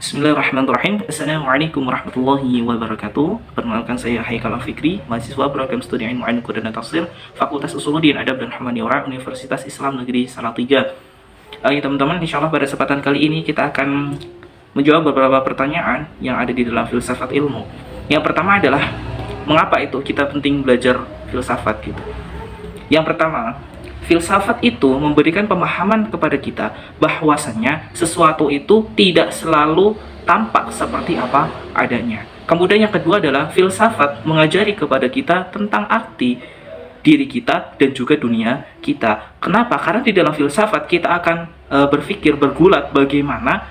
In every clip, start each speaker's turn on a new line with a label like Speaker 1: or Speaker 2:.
Speaker 1: Bismillahirrahmanirrahim. Assalamualaikum warahmatullahi wabarakatuh. Perkenalkan, saya Haikal Fikri, mahasiswa program studi ilmu Quran dan tafsir, Fakultas Usuluddin Adab dan Humaniora, Universitas Islam Negeri Salatiga. Oke teman-teman, insyaallah pada kesempatan kali ini kita akan menjawab beberapa pertanyaan yang ada di dalam filsafat ilmu. Yang pertama adalah, mengapa itu kita penting belajar filsafat gitu. Yang pertama, filsafat itu memberikan pemahaman kepada kita bahwasanya sesuatu itu tidak selalu tampak seperti apa adanya. Kemudian yang kedua adalah filsafat mengajari kepada kita tentang arti diri kita dan juga dunia kita. Kenapa? Karena di dalam filsafat kita akan berpikir bergulat bagaimana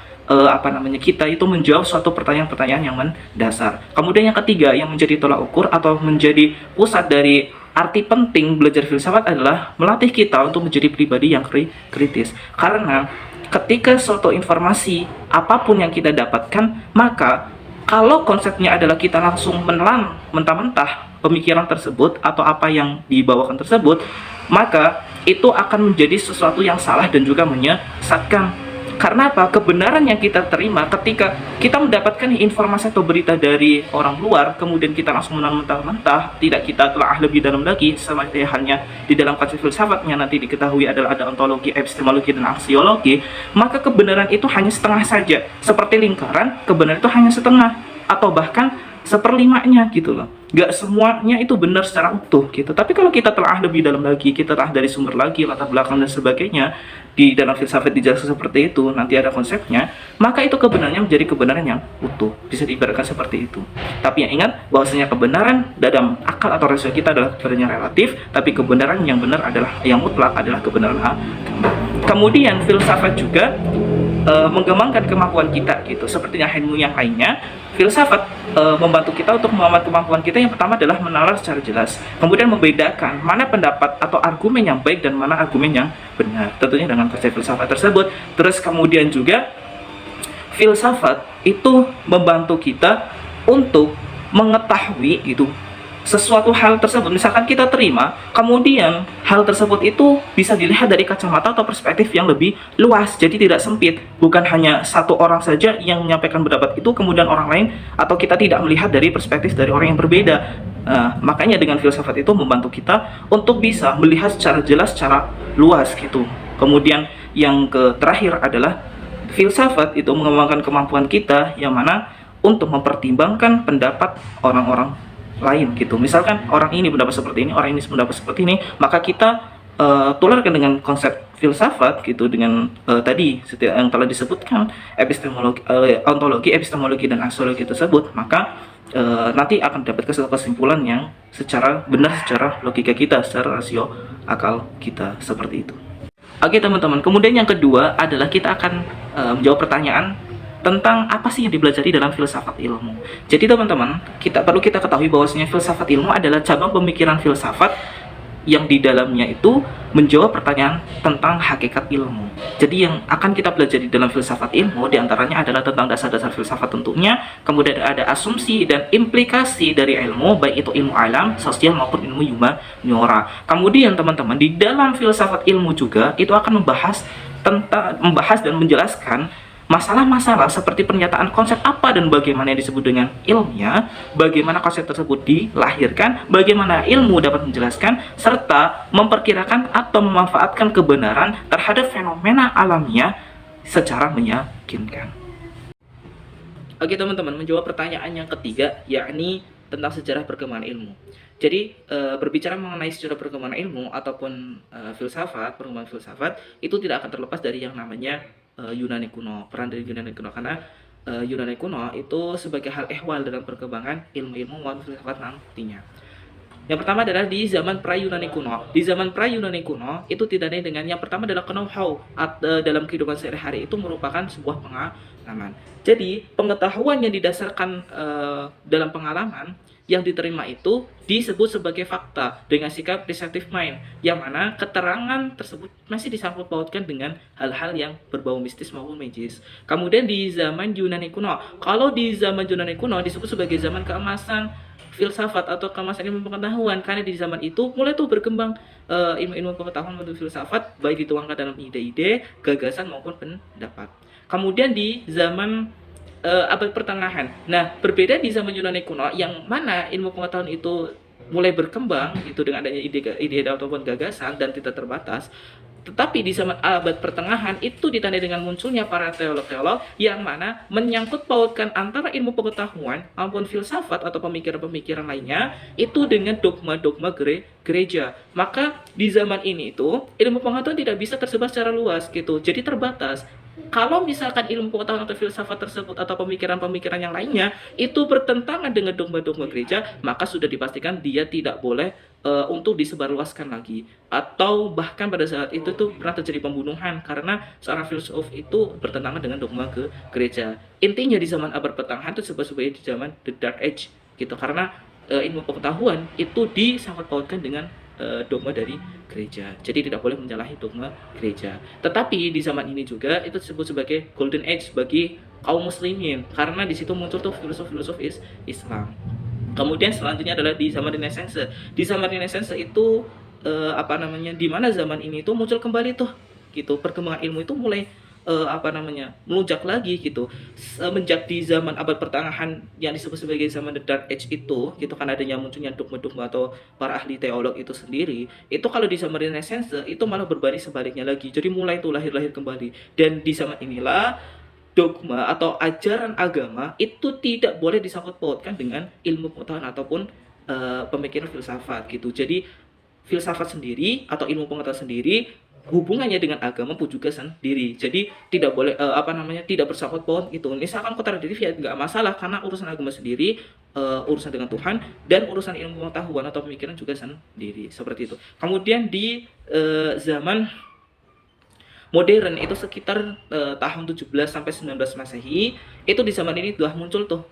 Speaker 1: kita itu menjawab suatu pertanyaan-pertanyaan yang mendasar. Kemudian yang ketiga yang menjadi tolak ukur atau menjadi pusat dari arti penting belajar filsafat adalah melatih kita untuk menjadi pribadi yang kritis. Karena ketika suatu informasi apapun yang kita dapatkan, maka kalau konsepnya adalah kita langsung menelan mentah-mentah pemikiran tersebut atau apa yang dibawakan tersebut, maka itu akan menjadi sesuatu yang salah dan juga menyesatkan. Karena apa? Kebenaran yang kita terima ketika kita mendapatkan informasi atau berita dari orang luar, kemudian kita langsung menelan mentah-mentah, tidak kita telah lebih dalam lagi, seperti halnya di dalam konsep filsafatnya nanti diketahui adalah ada ontologi, epistemologi, dan aksiologi, maka kebenaran itu hanya setengah saja. Seperti lingkaran, kebenaran itu hanya setengah atau bahkan seperlimanya gitu loh. Gak semuanya itu benar secara utuh gitu. Tapi kalau kita telah lebih dalam lagi, kita telah dari sumber lagi, latar belakang dan sebagainya, di dalam filsafat dijelaskan seperti itu, nanti ada konsepnya, maka itu kebenarannya menjadi kebenaran yang utuh. Bisa diibaratkan seperti itu. Tapi yang ingat bahwasanya kebenaran dalam akal atau rasio kita adalah kebenaran yang relatif, tapi kebenaran yang benar adalah yang mutlak adalah kebenaran agama. Kemudian filsafat juga mengembangkan kemampuan kita gitu. Sepertinya ilmu yang lainnya, filsafat membantu kita untuk mengamalkan kemampuan kita. Yang pertama adalah menalar secara jelas, kemudian membedakan mana pendapat atau argumen yang baik dan mana argumen yang benar, tentunya dengan konsep filsafat tersebut. Terus kemudian juga filsafat itu membantu kita untuk mengetahui gitu sesuatu hal tersebut. Misalkan kita terima, kemudian hal tersebut itu bisa dilihat dari kacamata atau perspektif yang lebih luas, jadi tidak sempit. Bukan hanya satu orang saja yang menyampaikan pendapat itu, kemudian orang lain, atau kita tidak melihat dari perspektif dari orang yang berbeda. Makanya dengan filsafat itu membantu kita untuk bisa melihat secara jelas, secara luas gitu. Kemudian yang terakhir adalah filsafat itu mengembangkan kemampuan kita yang mana untuk mempertimbangkan pendapat orang-orang lain gitu. Misalkan orang ini pendapat seperti ini, orang ini pendapat seperti ini, maka kita tularkan dengan konsep filsafat gitu, dengan tadi yang telah disebutkan epistemologi, ontologi, epistemologi, dan aksiologi tersebut, maka nanti akan dapatkan satu kesimpulan yang secara benar, secara logika kita, secara rasio akal kita, seperti itu. Oke teman-teman, kemudian yang kedua adalah kita akan menjawab pertanyaan tentang apa sih yang dipelajari dalam filsafat ilmu. Jadi teman-teman, perlu kita ketahui bahwasanya filsafat ilmu adalah cabang pemikiran filsafat yang di dalamnya itu menjawab pertanyaan tentang hakikat ilmu. Jadi yang akan kita pelajari dalam filsafat ilmu diantaranya adalah tentang dasar-dasar filsafat tentunya, kemudian ada asumsi dan implikasi dari ilmu, baik itu ilmu alam, sosial maupun ilmu humaniora. Kemudian teman-teman, di dalam filsafat ilmu juga itu akan membahas dan menjelaskan masalah-masalah seperti pernyataan konsep apa dan bagaimana yang disebut dengan ilmiah, bagaimana konsep tersebut dilahirkan, bagaimana ilmu dapat menjelaskan, serta memperkirakan atau memanfaatkan kebenaran terhadap fenomena alamiah secara meyakinkan. Oke teman-teman, menjawab pertanyaan yang ketiga, yakni tentang sejarah perkembangan ilmu. Jadi berbicara mengenai sejarah perkembangan ilmu ataupun perkembangan filsafat itu tidak akan terlepas dari yang namanya Yunani kuno, peran dari Yunani kuno, karena Yunani kuno itu sebagai hal ehwal dalam perkembangan ilmu-ilmu maupun filsafat nantinya. Yang pertama adalah di zaman pra-Yunani kuno. Di zaman pra-Yunani kuno itu tidak ada dengan yang pertama adalah know-how dalam kehidupan sehari-hari itu merupakan sebuah pengalaman. Jadi pengetahuan yang didasarkan dalam pengalaman yang diterima itu disebut sebagai fakta dengan sikap receptive mind, yang mana keterangan tersebut masih disangkut pautkan dengan hal-hal yang berbau mistis maupun magis. Kemudian di zaman Yunani kuno, kalau di zaman Yunani kuno disebut sebagai zaman keemasan filsafat atau keemasan ilmu pengetahuan, karena di zaman itu mulai tuh berkembang ilmu-ilmu pengetahuan menurut filsafat, baik dituangkan dalam ide-ide, gagasan maupun pendapat. Kemudian di zaman abad pertengahan. Nah, berbeda di zaman Yunani kuno yang mana ilmu pengetahuan itu mulai berkembang itu dengan adanya ide ataupun gagasan dan tidak terbatas. Tetapi di zaman abad pertengahan itu ditandai dengan munculnya para teolog-teolog yang mana menyangkut pautkan antara ilmu pengetahuan maupun filsafat atau pemikiran-pemikiran lainnya itu dengan dogma-dogma gereja. Maka di zaman ini itu ilmu pengetahuan tidak bisa tersebar secara luas gitu. Jadi terbatas. Kalau misalkan ilmu pengetahuan atau filsafat tersebut atau pemikiran-pemikiran yang lainnya itu bertentangan dengan dogma-dogma gereja, maka sudah dipastikan dia tidak boleh untuk disebarluaskan lagi. Atau bahkan pada saat itu tuh pernah terjadi pembunuhan karena seorang filsuf itu bertentangan dengan dogma gereja. Intinya di zaman abad pertengahan itu sebagai di zaman the Dark Age gitu, karena ilmu pengetahuan itu disangkut pautkan dengan dogma dari gereja. Jadi tidak boleh menyalahi dogma gereja. Tetapi di zaman ini juga itu disebut sebagai golden age bagi kaum muslimin karena di situ muncul tuh filosof-filosof Islam. Kemudian selanjutnya adalah di zaman Renaissance. Di zaman Renaissance itu di mana zaman ini tuh muncul kembali tuh gitu. Perkembangan ilmu itu mulai melunjak lagi gitu. Semenjak di zaman abad pertengahan yang disebut sebagai zaman the Dark Age itu gitu, kan adanya munculnya dogma-dogma atau para ahli teolog itu sendiri, itu kalau di zaman Renaissance itu malah berbalik sebaliknya lagi. Jadi mulai itu lahir kembali. Dan di zaman inilah dogma atau ajaran agama itu tidak boleh disangkut pautkan dengan ilmu pengetahuan ataupun pemikiran filsafat gitu. Jadi filsafat sendiri atau ilmu pengetahuan sendiri hubungannya dengan agama pun juga sendiri. Jadi tidak boleh tidak bersangkut paut gitu. Misalkan kontradiktif ya nggak masalah karena urusan agama sendiri, urusan dengan Tuhan, dan urusan ilmu pengetahuan atau pemikiran juga sendiri, seperti itu. Kemudian di zaman modern itu sekitar tahun 17 sampai 19 Masehi, itu di zaman ini sudah muncul tuh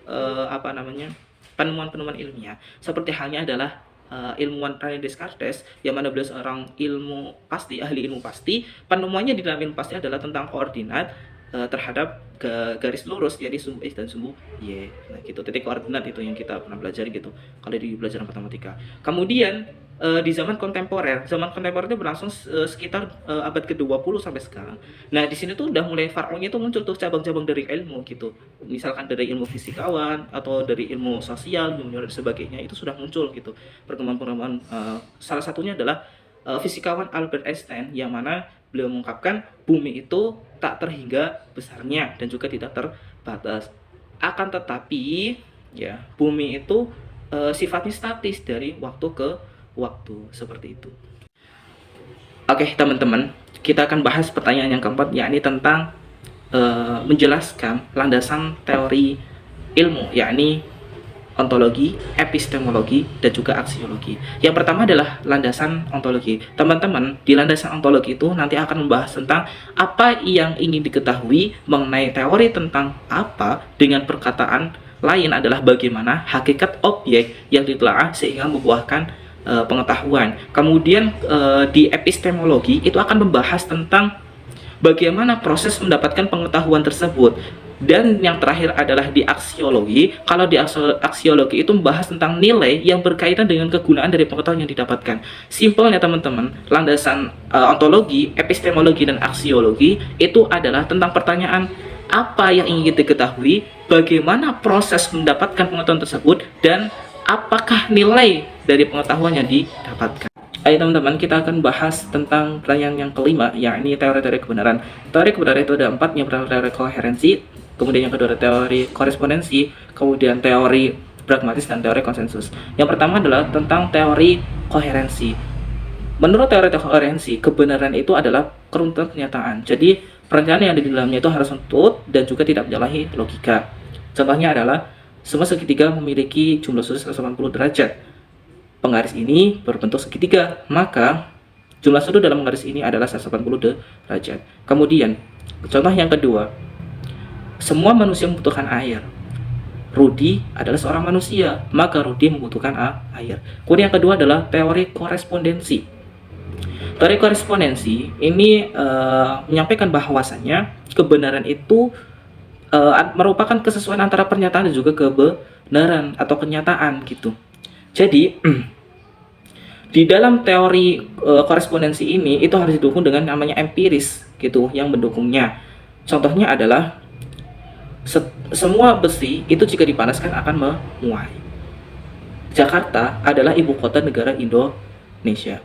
Speaker 1: penemuan-penemuan ilmiah. Seperti halnya adalah ilmuwan René Descartes, yang mana beliau seorang ahli ilmu pasti. Penemuannya di dalam ilmu pasti adalah tentang koordinat terhadap garis lurus, jadi sumbu X dan sumbu Y. Nah gitu, titik koordinat itu yang kita pernah pelajari gitu kalau di pelajaran matematika. Kemudian di zaman kontemporer itu berlangsung sekitar abad ke-20 sampai sekarang. Nah, di sini tuh udah mulai far'nya tuh muncul tuh cabang-cabang dari ilmu gitu. Misalkan dari ilmu fisikawan atau dari ilmu sosial, dan sebagainya itu sudah muncul gitu. Perkembangan salah satunya adalah fisikawan Albert Einstein, yang mana beliau mengungkapkan bumi itu tak terhingga besarnya dan juga tidak terbatas. Akan tetapi ya, bumi itu sifatnya statis dari waktu ke waktu, seperti itu. Oke teman-teman, kita akan bahas pertanyaan yang keempat, yakni tentang menjelaskan landasan teori ilmu, yakni ontologi, epistemologi, dan juga aksiologi. Yang pertama adalah landasan ontologi. Teman-teman, di landasan ontologi itu nanti akan membahas tentang apa yang ingin diketahui mengenai teori tentang apa, dengan perkataan lain adalah bagaimana hakikat objek yang ditelaah sehingga membuahkan pengetahuan. Kemudian di epistemologi itu akan membahas tentang bagaimana proses mendapatkan pengetahuan tersebut. Dan yang terakhir adalah di aksiologi. Kalau di aksiologi itu membahas tentang nilai yang berkaitan dengan kegunaan dari pengetahuan yang didapatkan. Simpelnya teman-teman, landasan ontologi, epistemologi, dan aksiologi itu adalah tentang pertanyaan apa yang ingin diketahui, bagaimana proses mendapatkan pengetahuan tersebut, dan apakah nilai dari pengetahuan yang didapatkan. Ayo teman-teman, kita akan bahas tentang pertanyaan yang kelima, yakni teori-teori kebenaran. Teori kebenaran itu ada 4, yang pertama teori koherensi, kemudian yang kedua teori korespondensi, kemudian teori pragmatis, dan teori konsensus. Yang pertama adalah tentang teori koherensi. Menurut teori koherensi, kebenaran itu adalah keruntuhan kenyataan. Jadi perencanaan yang ada di dalamnya itu harus utuh dan juga tidak menyalahi logika. Contohnya adalah semua segitiga memiliki jumlah sudut 180 derajat. Penggaris ini berbentuk segitiga, maka jumlah sudut dalam penggaris ini adalah 180 derajat. Kemudian, contoh yang kedua, semua manusia membutuhkan air. Rudy adalah seorang manusia, maka Rudy membutuhkan air. Kemudian yang kedua adalah teori korespondensi. Teori korespondensi ini menyampaikan bahwasannya kebenaran itu merupakan kesesuaian antara pernyataan dan juga kebenaran atau kenyataan gitu. Jadi di dalam teori korespondensi ini itu harus didukung dengan namanya empiris gitu yang mendukungnya. Contohnya adalah Semua besi itu jika dipanaskan akan memuai. Jakarta adalah ibu kota negara Indonesia.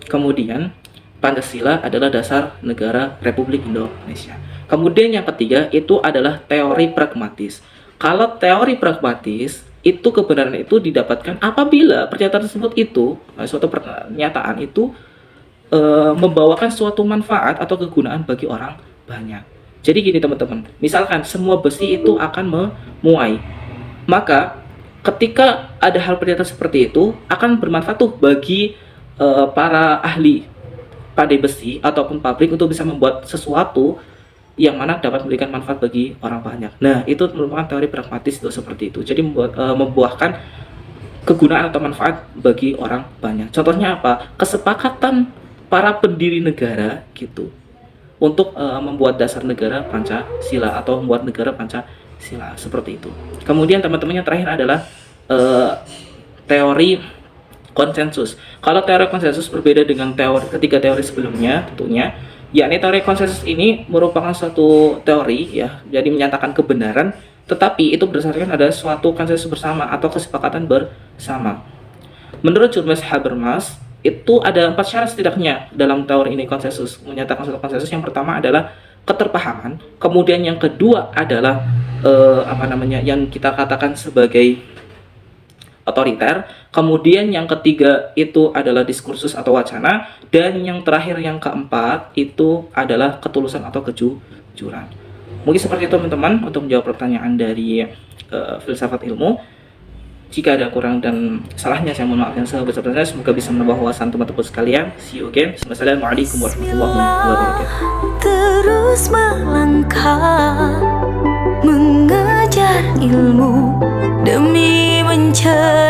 Speaker 1: Kemudian Pancasila adalah dasar negara Republik Indonesia. Kemudian yang ketiga itu adalah teori pragmatis. Kalau teori pragmatis itu kebenaran itu didapatkan apabila pernyataan tersebut itu, suatu pernyataan itu membawakan suatu manfaat atau kegunaan bagi orang banyak. Jadi gini teman-teman, misalkan semua besi itu akan memuai, maka ketika ada hal pernyataan seperti itu akan bermanfaat tuh bagi para ahli pandai besi ataupun pabrik untuk bisa membuat sesuatu yang mana dapat memberikan manfaat bagi orang banyak. Nah, itu merupakan teori pragmatis itu seperti itu. Jadi membuahkan kegunaan atau manfaat bagi orang banyak. Contohnya apa? Kesepakatan para pendiri negara gitu untuk membuat dasar negara Pancasila atau membuat negara Pancasila seperti itu. Kemudian teman-teman yang terakhir adalah teori konsensus. Kalau teori konsensus berbeda dengan ketiga teori sebelumnya tentunya, yakni teori konsensus ini merupakan suatu teori ya, jadi menyatakan kebenaran, tetapi itu berdasarkan ada suatu konsensus bersama atau kesepakatan bersama. Menurut Jules Habermas, itu ada 4 syarat setidaknya dalam teori ini konsensus, menyatakan suatu konsensus. Yang pertama adalah keterpahaman, kemudian yang kedua adalah yang kita katakan sebagai otoriter, kemudian yang ketiga itu adalah diskursus atau wacana, dan yang terakhir yang keempat itu adalah ketulusan atau kejujuran. Mungkin seperti itu teman-teman untuk menjawab pertanyaan dari filsafat ilmu. Jika ada kurang dan salahnya saya mohon maaf yang sebesar-besarnya. Semoga bisa menambah wawasan teman-teman sekalian. See you again. Wassalamualaikum warahmatullahi wabarakatuh.
Speaker 2: Terus melangkah mengejar ilmu demi mencari